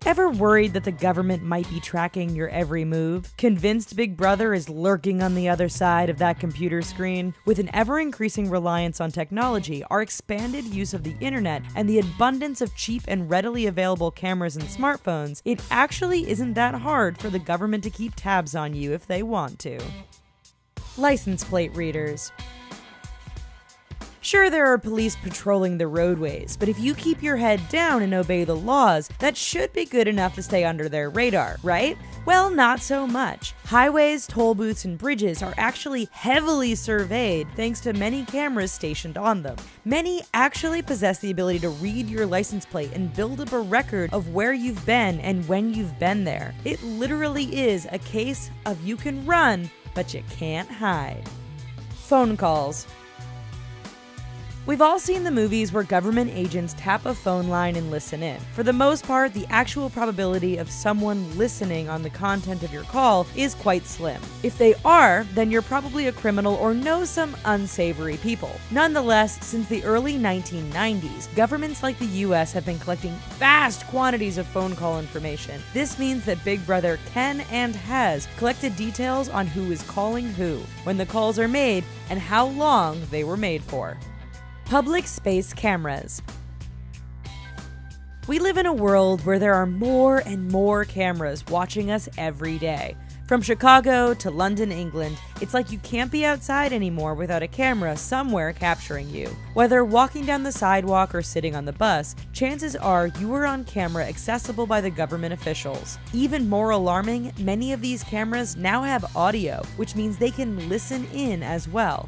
Ever worried that the government might be tracking your every move? Convinced Big Brother is lurking on the other side of that computer screen? With an ever-increasing reliance on technology, our expanded use of the internet, and the abundance of cheap and readily available cameras and smartphones, it actually isn't that hard for the government to keep tabs on you if they want to. License plate readers. Sure, there are police patrolling the roadways, but if you keep your head down and obey the laws, that should be good enough to stay under their radar, right? Well, not so much. Highways, toll booths, and bridges are actually heavily surveyed thanks to many cameras stationed on them. Many actually possess the ability to read your license plate and build up a record of where you've been and when you've been there. It literally is a case of you can run, but you can't hide. Phone calls. We've all seen the movies where government agents tap a phone line and listen in. For the most part, the actual probability of someone listening on the content of your call is quite slim. If they are, then you're probably a criminal or know some unsavory people. Nonetheless, since the early 1990s, governments like the US have been collecting vast quantities of phone call information. This means that Big Brother can and has collected details on who is calling who, when the calls are made, and how long they were made for. Public space cameras. We live in a world where there are more and more cameras watching us every day. From Chicago to London, England, it's like you can't be outside anymore without a camera somewhere capturing you. Whether walking down the sidewalk or sitting on the bus, chances are you are on camera accessible by the government officials. Even more alarming, many of these cameras now have audio, which means they can listen in as well.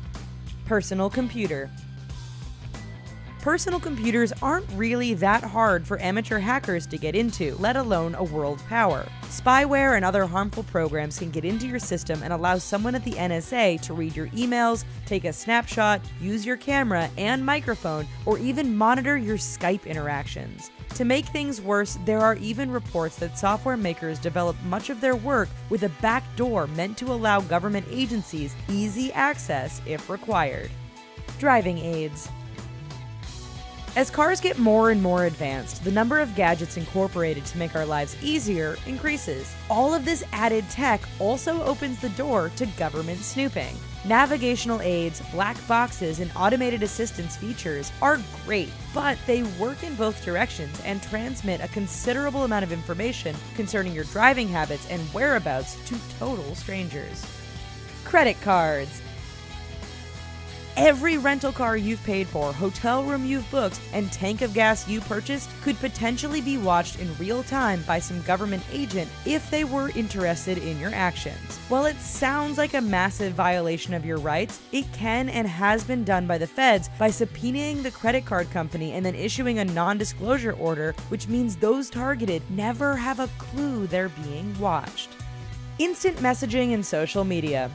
Personal computer. Personal computers aren't really that hard for amateur hackers to get into, let alone a world power. Spyware and other harmful programs can get into your system and allow someone at the NSA to read your emails, take a snapshot, use your camera and microphone, or even monitor your Skype interactions. To make things worse, there are even reports that software makers develop much of their work with a back door meant to allow government agencies easy access if required. Driving aids. As cars get more and more advanced, the number of gadgets incorporated to make our lives easier increases. All of this added tech also opens the door to government snooping. Navigational aids, black boxes, and automated assistance features are great, but they work in both directions and transmit a considerable amount of information concerning your driving habits and whereabouts to total strangers. Credit cards. Every rental car you've paid for, hotel room you've booked, and tank of gas you purchased could potentially be watched in real time by some government agent if they were interested in your actions. While it sounds like a massive violation of your rights, it can and has been done by the feds by subpoenaing the credit card company and then issuing a non-disclosure order, which means those targeted never have a clue they're being watched. Instant messaging and social media.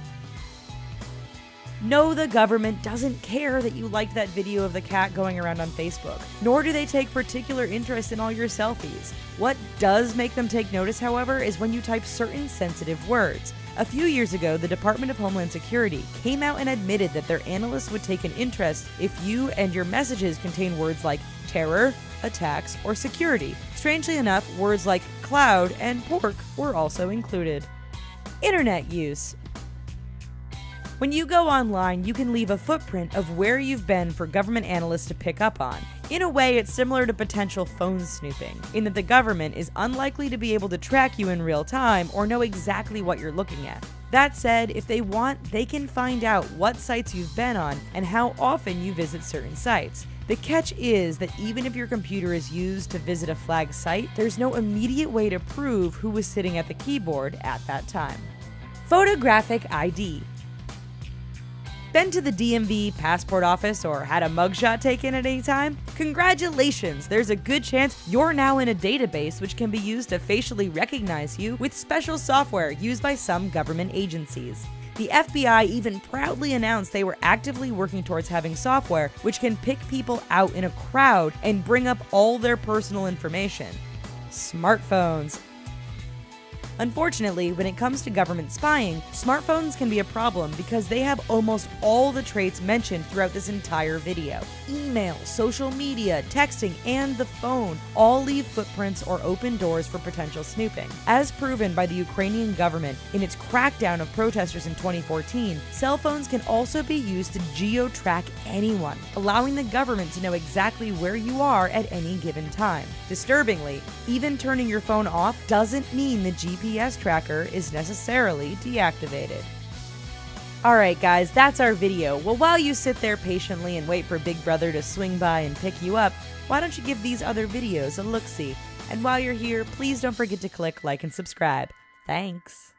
No, the government doesn't care that you liked that video of the cat going around on Facebook, nor do they take particular interest in all your selfies. What does make them take notice, however, is when you type certain sensitive words. A few years ago, the Department of Homeland Security came out and admitted that their analysts would take an interest if you and your messages contain words like terror, attacks, or security. Strangely enough, words like cloud and pork were also included. Internet use. When you go online, you can leave a footprint of where you've been for government analysts to pick up on. In a way, it's similar to potential phone snooping, in that the government is unlikely to be able to track you in real time or know exactly what you're looking at. That said, if they want, they can find out what sites you've been on and how often you visit certain sites. The catch is that even if your computer is used to visit a flagged site, there's no immediate way to prove who was sitting at the keyboard at that time. Photographic ID. Been to the DMV passport office or had a mugshot taken at any time? Congratulations! There's a good chance you're now in a database which can be used to facially recognize you with special software used by some government agencies. The FBI even proudly announced they were actively working towards having software which can pick people out in a crowd and bring up all their personal information. Smartphones. Unfortunately, when it comes to government spying, smartphones can be a problem because they have almost all the traits mentioned throughout this entire video. Email, social media, texting, and the phone all leave footprints or open doors for potential snooping. As proven by the Ukrainian government in its crackdown of protesters in 2014, cell phones can also be used to geo-track anyone, allowing the government to know exactly where you are at any given time. Disturbingly, even turning your phone off doesn't mean the GPS tracker is necessarily deactivated. Alright guys, that's our video. Well, while you sit there patiently and wait for Big Brother to swing by and pick you up, why don't you give these other videos a look-see? And while you're here, please don't forget to click like and subscribe. Thanks.